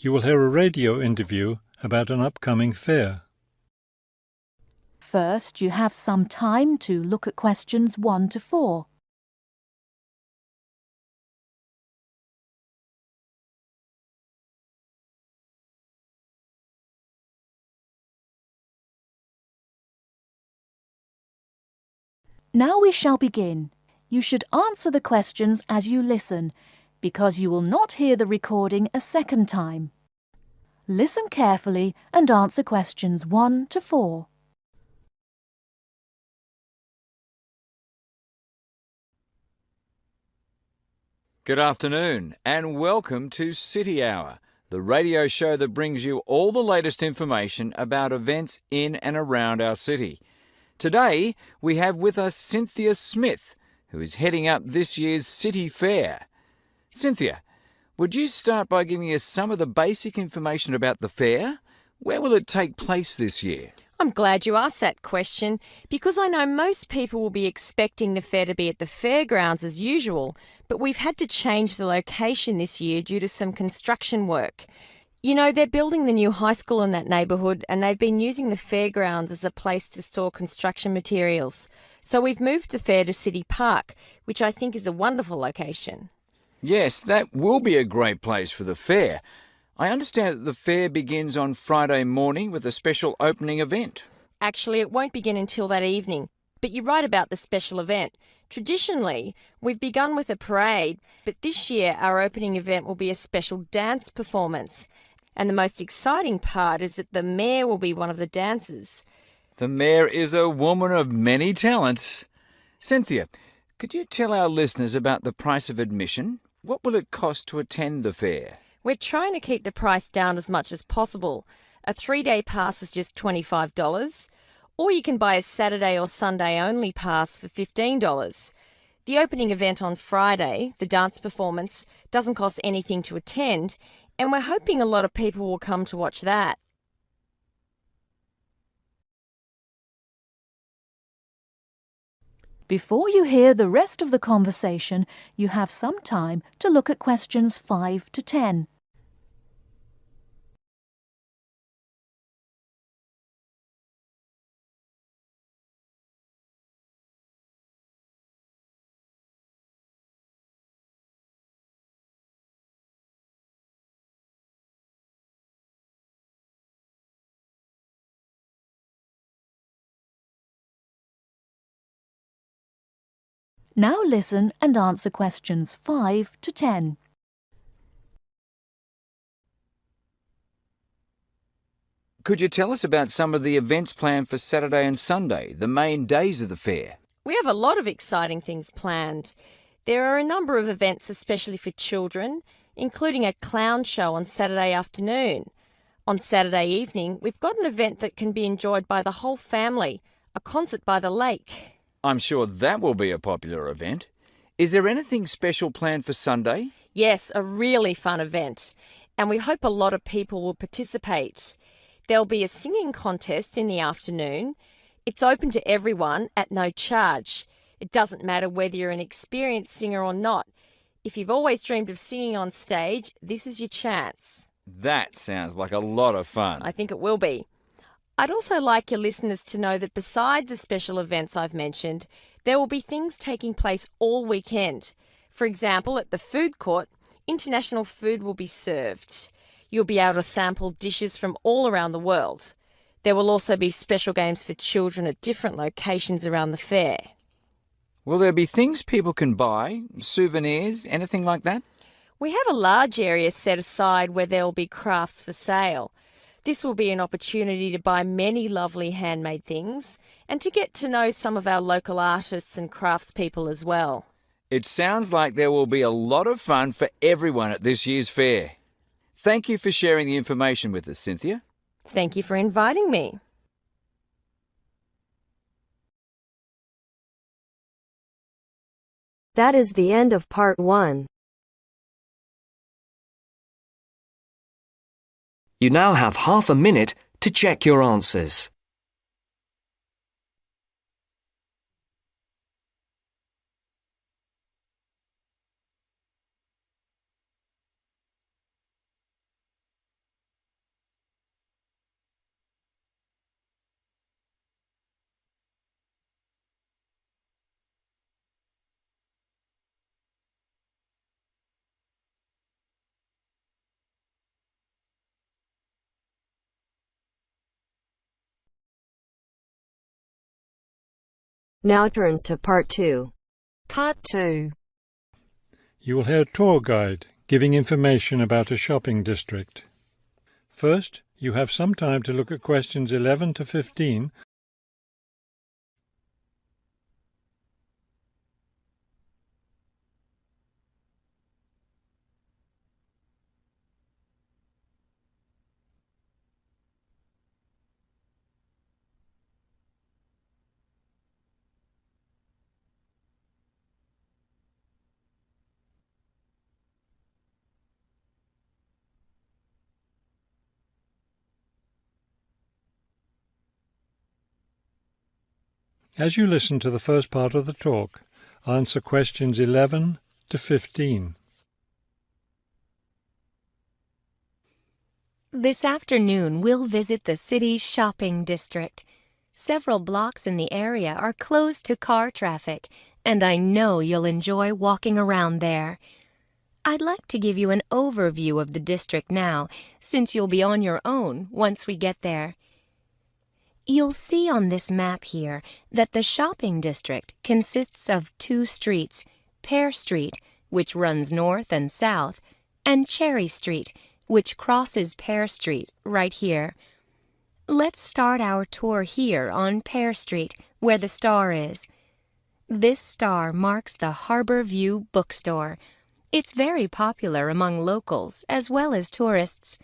You will hear a radio interview about an upcoming fair. First, you have some time to look at questions 1 to 4. Now we shall begin. You should answer the questions as you listen, because you will not hear the recording a second time. Listen carefully and answer questions 1 to 4. Good afternoon and welcome to City Hour, the radio show that brings you all the latest information about events in and around our city. Today we have with us Cynthia Smith, who is heading up this year's City Fair. Cynthia, would you start by giving us some of the basic information about the fair? Where will it take place this year? I'm glad you asked that question because I know most people will be expecting the fair to be at the fairgrounds as usual, but we've had to change the location this year due to some construction work. You know, they're building the new high school in that neighbourhood and they've been using the fairgrounds as a place to store construction materials. So we've moved the fair to City Park, which I think is a wonderful location. Yes, that will be a great place for the fair. I understand that the fair begins on Friday morning with a special opening event. Actually, it won't begin until that evening, but you're right about the special event. Traditionally, we've begun with a parade, but this year our opening event will be a special dance performance. And the most exciting part is that the mayor will be one of the dancers. The mayor is a woman of many talents. Cynthia, could you tell our listeners about the price of admission? What will it cost to attend the fair? We're trying to keep the price down as much as possible. A 3-day pass is just $25, or you can buy a Saturday or Sunday only pass for $15. The opening event on Friday, the dance performance, doesn't cost anything to attend, and we're hoping a lot of people will come to watch that. Before you hear the rest of the conversation, you have some time to look at questions 5 to 10. Now listen and answer questions 5 to 10. Could you tell us about some of the events planned for Saturday and Sunday, the main days of the fair? We have a lot of exciting things planned. There are a number of events especially for children, including a clown show on Saturday afternoon. On Saturday evening, we've got an event that can be enjoyed by the whole family, a concert by the lake. I'm sure that will be a popular event. Is there anything special planned for Sunday? Yes, a really fun event, and we hope a lot of people will participate. There'll be a singing contest in the afternoon. It's open to everyone at no charge. It doesn't matter whether you're an experienced singer or not. If you've always dreamed of singing on stage, this is your chance. That sounds like a lot of fun. I think it will be. I'd also like your listeners to know that besides the special events I've mentioned, there will be things taking place all weekend. For example, at the food court, international food will be served. You'll be able to sample dishes from all around the world. There will also be special games for children at different locations around the fair. Will there be things people can buy, souvenirs, anything like that? We have a large area set aside where there will be crafts for sale. This will be an opportunity to buy many lovely handmade things and to get to know some of our local artists and craftspeople as well. It sounds like there will be a lot of fun for everyone at this year's fair. Thank you for sharing the information with us, Cynthia. Thank you for inviting me. That is the end of part 1. You now have half a minute to check your answers. Now turns to Part 2. Part 2. You will hear a tour guide giving information about a shopping district. First, you have some time to look at questions 11 to 15. As you listen to the first part of the talk, answer questions 11 to 15. This afternoon, we'll visit the city's shopping district. Several blocks in the area are closed to car traffic, and I know you'll enjoy walking around there. I'd like to give you an overview of the district now, since you'll be on your own once we get there. You'll see on this map here that the shopping district consists of two streets, Pear Street, which runs north and south, and Cherry Street, which crosses Pear Street right here. Let's start our tour here on Pear Street, where the star is. This star marks the Harbor View bookstore. It's very popular among locals as well as tourists.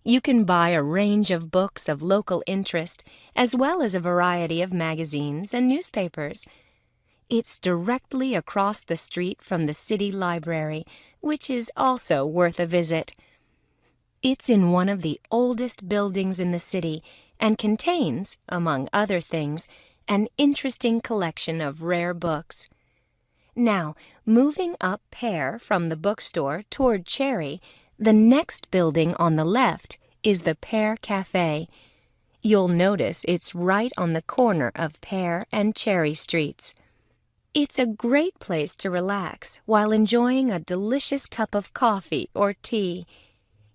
You can buy a range of books of local interest, as well as a variety of magazines and newspapers. It's directly across the street from the city library, which is also worth a visit. It's in one of the oldest buildings in the city and contains, among other things, an interesting collection of rare books. Now, moving up Pear from the bookstore toward Cherry, the next building on the left is the Pear Cafe. You'll notice it's right on the corner of Pear and Cherry Streets. It's a great place to relax while enjoying a delicious cup of coffee or tea.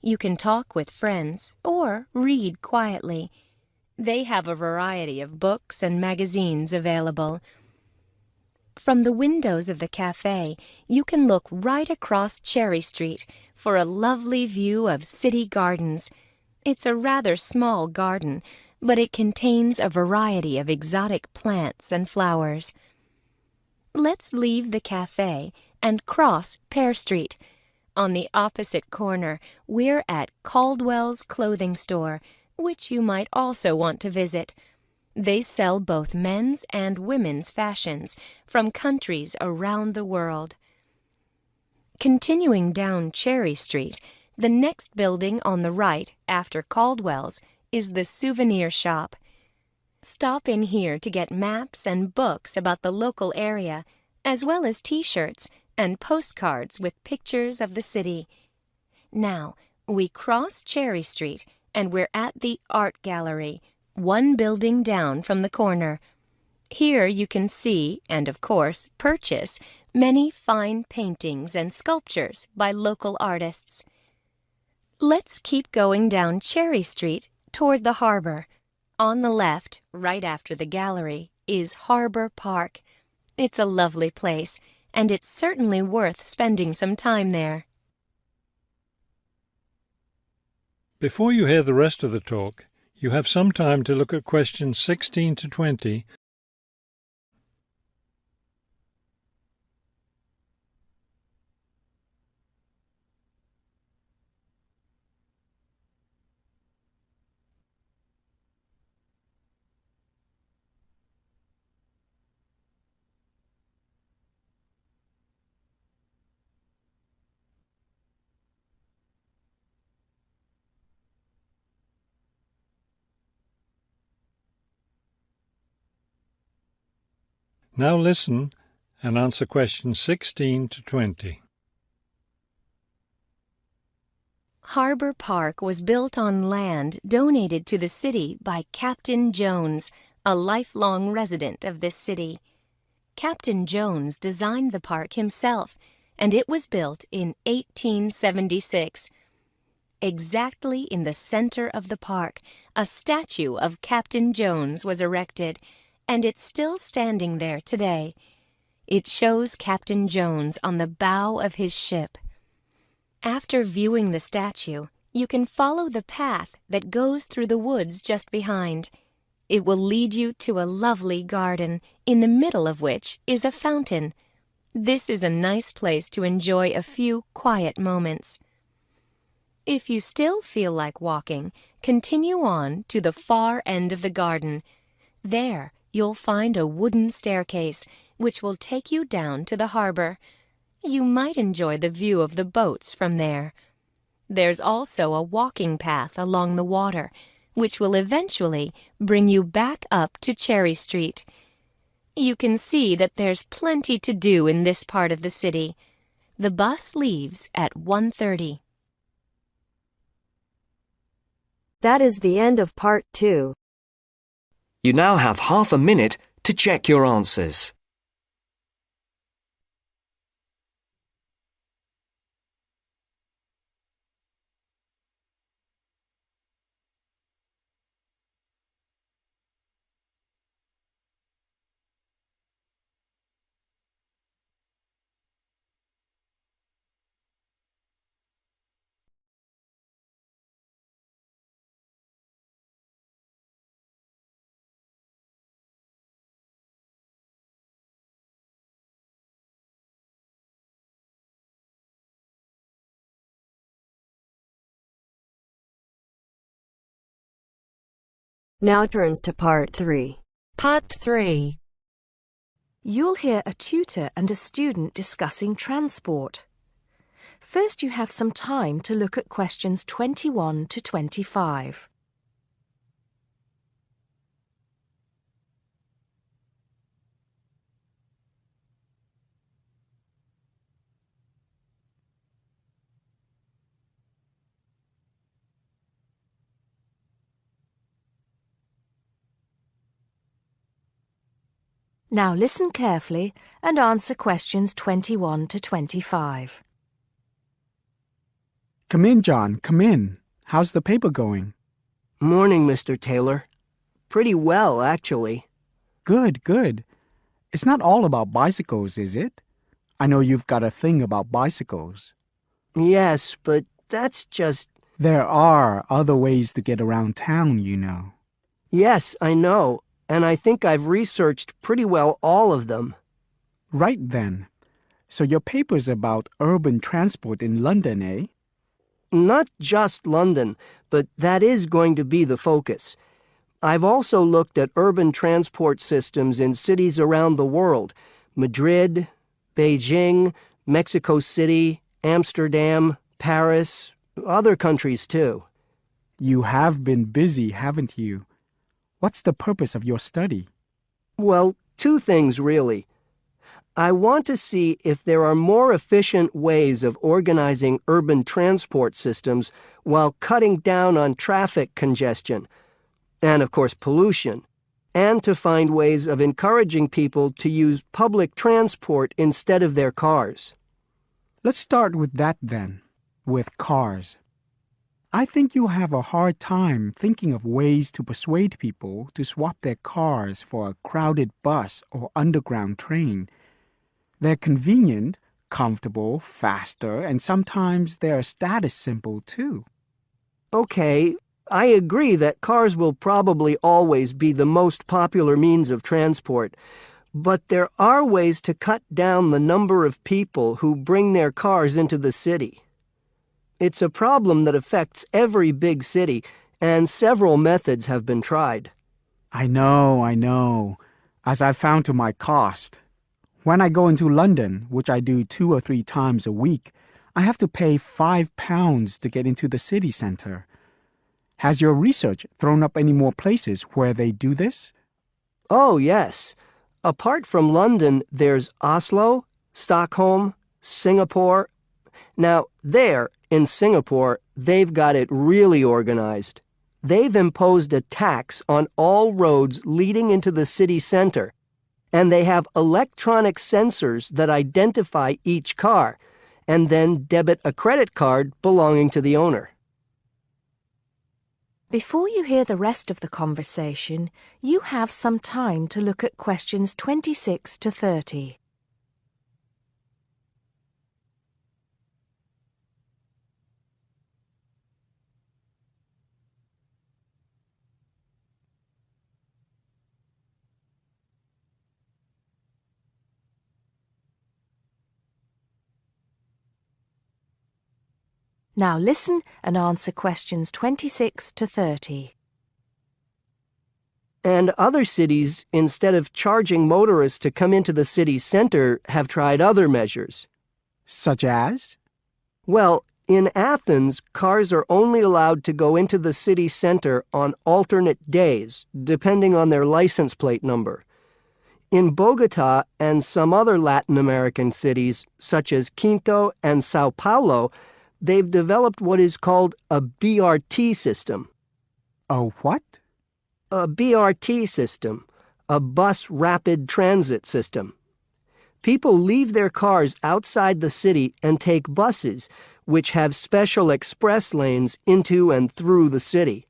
You can talk with friends or read quietly. They have a variety of books and magazines available. From the windows of the cafe, you can look right across Cherry Street for a lovely view of city gardens. It's a rather small garden, but it contains a variety of exotic plants and flowers. Let's leave the cafe and cross Pear Street. On the opposite corner, we're at Caldwell's clothing store, which you might also want to visit. They sell both men's and women's fashions from countries around the world. Continuing down Cherry Street, the next building on the right after Caldwell's is the souvenir shop. Stop in here to get maps and books about the local area, as well as t-shirts and postcards with pictures of the city. Now, we cross Cherry Street and we're at the Art Gallery, one building down from the corner. Here you can see, and of course purchase, many fine paintings and sculptures by local artists. Let's keep going down Cherry Street toward the harbor. On the left, right after the gallery, is Harbor Park. It's a lovely place, and it's certainly worth spending some time there. Before you hear the rest of the talk, you have some time to look at questions 16 to 20. Now listen and answer questions 16 to 20. Harbor Park was built on land donated to the city by Captain Jones, a lifelong resident of this city. Captain Jones designed the park himself, and it was built in 1876. Exactly in the center of the park, a statue of Captain Jones was erected, and it's still standing there today. It shows Captain Jones on the bow of his ship. After viewing the statue, you can follow the path that goes through the woods just behind. It will lead you to a lovely garden, in the middle of which is a fountain. This is a nice place to enjoy a few quiet moments. If you still feel like walking, continue on to the far end of the garden. There, you'll find a wooden staircase, which will take you down to the harbor. You might enjoy the view of the boats from there. There's also a walking path along the water, which will eventually bring you back up to Cherry Street. You can see that there's plenty to do in this part of the city. The bus leaves at 1:30. That is the end of part 2. You now have half a minute to check your answers. Now turns to part 3. Part 3. You'll hear a tutor and a student discussing transport. First, you have some time to look at questions 21 to 25. Now listen carefully and answer questions 21 to 25. Come in, John, come in. How's the paper going? Morning, Mr. Taylor. Pretty well, actually. Good, good. It's not all about bicycles, is it? I know you've got a thing about bicycles. Yes, but that's just... There are other ways to get around town, you know. Yes, I know, and I think I've researched pretty well all of them. Right then. So your paper's about urban transport in London, eh? Not just London, but that is going to be the focus. I've also looked at urban transport systems in cities around the world. Madrid, Beijing, Mexico City, Amsterdam, Paris, other countries too. You have been busy, haven't you? What's the purpose of your study? Well, two things really. I want to see if there are more efficient ways of organizing urban transport systems while cutting down on traffic congestion, and of course pollution, and to find ways of encouraging people to use public transport instead of their cars. Let's start with that then, with cars. I think you'll have a hard time thinking of ways to persuade people to swap their cars for a crowded bus or underground train. They're convenient, comfortable, faster, and sometimes they're a status symbol too. Okay, I agree that cars will probably always be the most popular means of transport, but there are ways to cut down the number of people who bring their cars into the city. It's a problem that affects every big city, and several methods have been tried. I know, as I've found to my cost. When I go into London, which I do 2 or 3 times a week, I have to pay £5 to get into the city centre. Has your research thrown up any more places where they do this? Oh, yes. Apart from London, there's Oslo, Stockholm, Singapore. Now, there, in Singapore, they've got it really organized. They've imposed a tax on all roads leading into the city center, and they have electronic sensors that identify each car, and then debit a credit card belonging to the owner. Before you hear the rest of the conversation, you have some time to look at questions 26 to 30. Now listen and answer questions 26 to 30. And other cities, instead of charging motorists to come into the city center, have tried other measures. Such as? Well, in Athens, cars are only allowed to go into the city center on alternate days, depending on their license plate number. In Bogota and some other Latin American cities, such as Quito and Sao Paulo, they've developed what is called a BRT system. A what? A BRT system, a bus rapid transit system. People leave their cars outside the city and take buses, which have special express lanes into and through the city.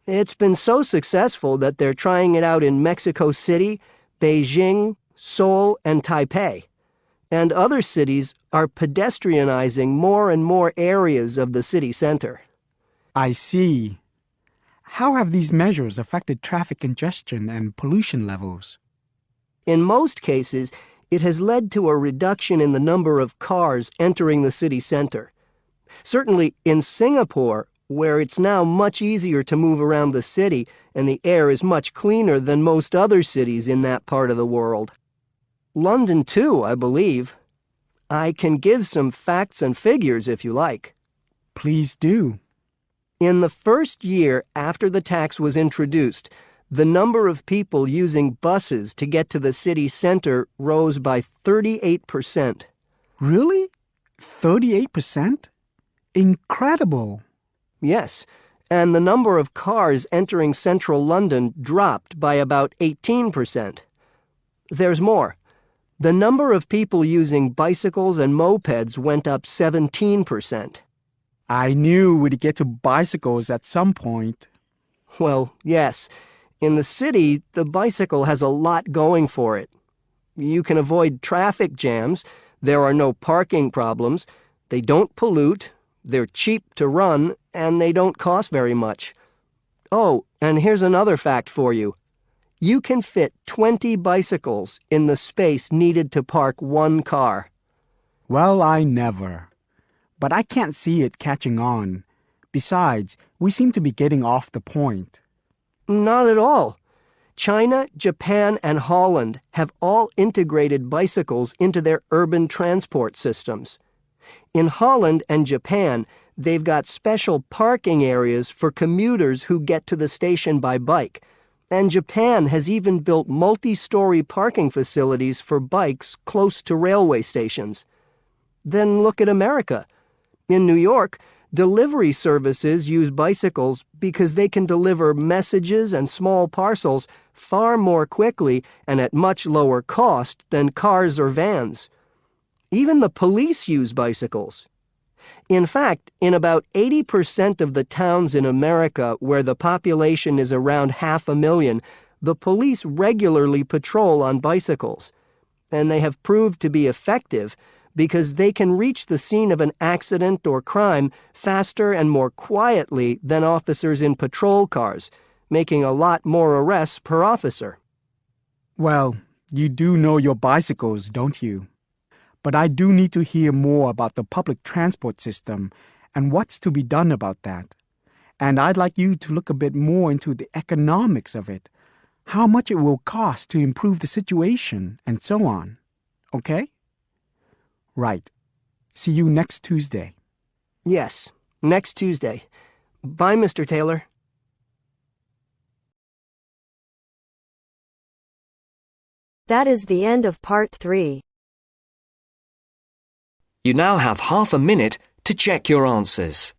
It's been so successful that they're trying it out in Mexico City, Beijing, Seoul, and Taipei. And other cities are pedestrianizing more and more areas of the city center. I see. How have these measures affected traffic congestion and pollution levels? In most cases, it has led to a reduction in the number of cars entering the city center. Certainly in Singapore, where it's now much easier to move around the city and the air is much cleaner than most other cities in that part of the world. London, too, I believe. I can give some facts and figures if you like. Please do. In the first year after the tax was introduced, the number of people using buses to get to the city center rose by 38%. Really? 38%? Incredible. Yes, and the number of cars entering central London dropped by about 18%. There's more. The number of people using bicycles and mopeds went up 17%. I knew we'd get to bicycles at some point. Well, yes. In the city, the bicycle has a lot going for it. You can avoid traffic jams, there are no parking problems, they don't pollute, they're cheap to run, and they don't cost very much. Oh, and here's another fact for you. You can fit 20 bicycles in the space needed to park one car. Well, I never. But I can't see it catching on. Besides, we seem to be getting off the point. Not at all. China, Japan, and Holland have all integrated bicycles into their urban transport systems. In Holland and Japan, they've got special parking areas for commuters who get to the station by bike. And Japan has even built multi-story parking facilities for bikes close to railway stations. Then look at America. In New York, delivery services use bicycles because they can deliver messages and small parcels far more quickly and at much lower cost than cars or vans. Even the police use bicycles. In fact, in about 80% of the towns in America where the population is around 500,000, the police regularly patrol on bicycles. And they have proved to be effective because they can reach the scene of an accident or crime faster and more quietly than officers in patrol cars, making a lot more arrests per officer. Well, you do know your bicycles, don't you? But I do need to hear more about the public transport system and what's to be done about that. And I'd like you to look a bit more into the economics of it, how much it will cost to improve the situation, and so on. Okay? Right. See you next Tuesday. Yes, next Tuesday. Bye, Mr. Taylor. That is the end of part 3. You now have half a minute to check your answers.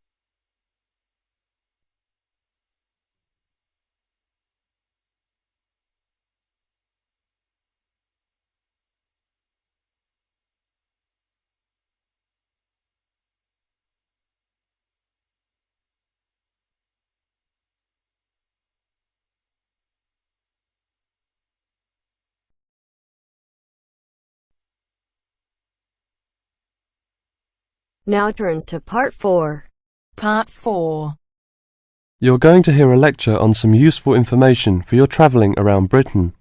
Now turns to Part 4. Part 4. You're going to hear a lecture on some useful information for your travelling around Britain.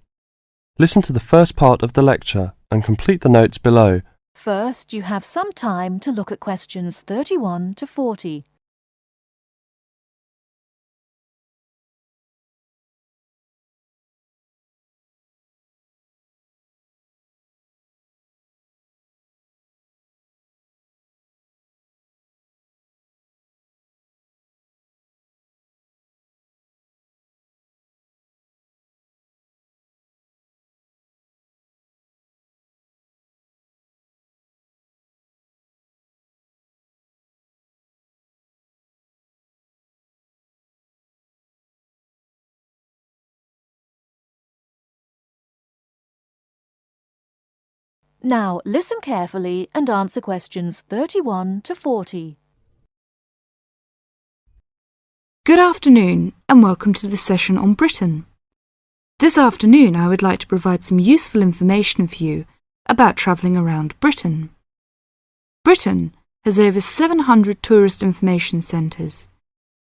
Listen to the first part of the lecture and complete the notes below. First, you have some time to look at questions 31 to 40. Now, listen carefully and answer questions 31 to 40. Good afternoon and welcome to the session on Britain. This afternoon I would like to provide some useful information for you about travelling around Britain. Britain has over 700 tourist information centres.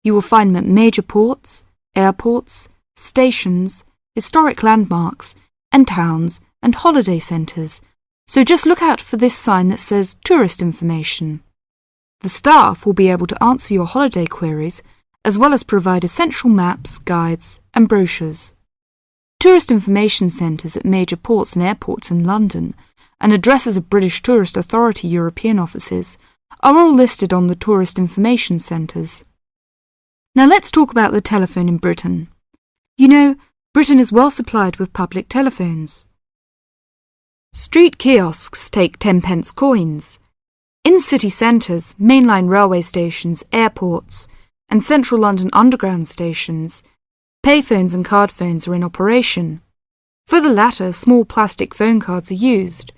You will find them at major ports, airports, stations, historic landmarks and towns and holiday centres. So just look out for this sign that says Tourist Information. The staff will be able to answer your holiday queries as well as provide essential maps, guides and brochures. Tourist information centres at major ports and airports in London and addresses of British Tourist Authority European offices are all listed on the Tourist Information Centres. Now let's talk about the telephone in Britain. You know, Britain is well supplied with public telephones. Street kiosks take 10p coins. In city centres, mainline railway stations, airports, and central London underground stations, payphones and card phones are in operation. For the latter, small plastic phone cards are used,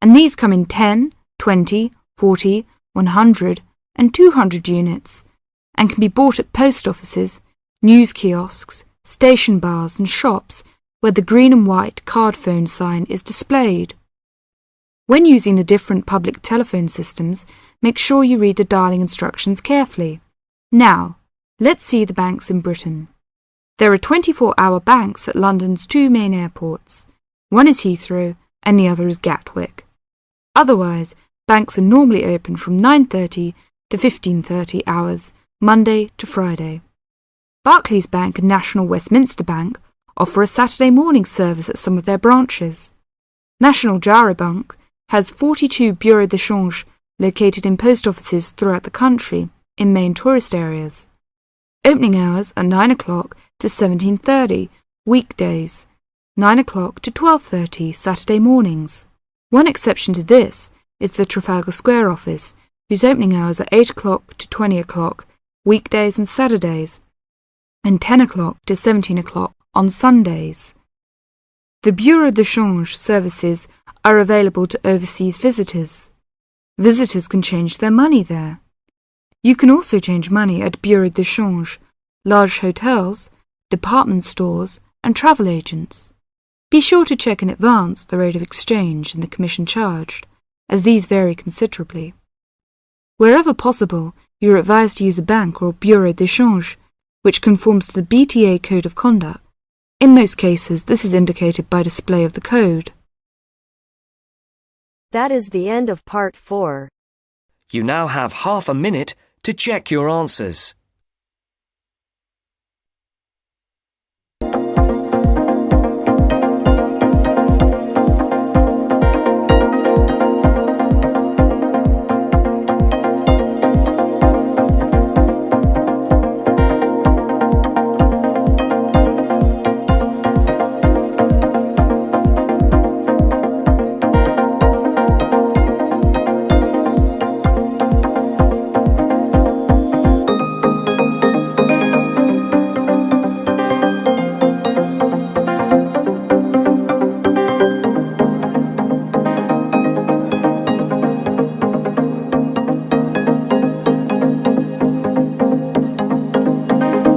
and these come in 10, 20, 40, 100, and 200 units, and can be bought at post offices, news kiosks, station bars, and shops where the green and white card phone sign is displayed. When using the different public telephone systems, make sure you read the dialling instructions carefully. Now, let's see the banks in Britain. There are 24-hour banks at London's two main airports. One is Heathrow and the other is Gatwick. Otherwise, banks are normally open from 9:30 to 15:30 hours, Monday to Friday. Barclays Bank and National Westminster Bank offer a Saturday morning service at some of their branches. National Jaro Bank has 42 bureaux de change located in post offices throughout the country in main tourist areas. Opening hours are 9 o'clock to 17:30 weekdays, 9 o'clock to 12:30 Saturday mornings. One exception to this is the Trafalgar Square office, whose opening hours are 8 o'clock to 20 o'clock weekdays and Saturdays, and 10 o'clock to 17 o'clock on Sundays. The Bureau de Change services are available to overseas visitors. Visitors can change their money there. You can also change money at Bureau de Change, large hotels, department stores, and travel agents. Be sure to check in advance the rate of exchange and the commission charged, as these vary considerably. Wherever possible, you are advised to use a bank or Bureau de Change, which conforms to the BTA Code of Conduct. In most cases, this is indicated by display of the code. That is the end of Part 4. You now have half a minute to check your answers.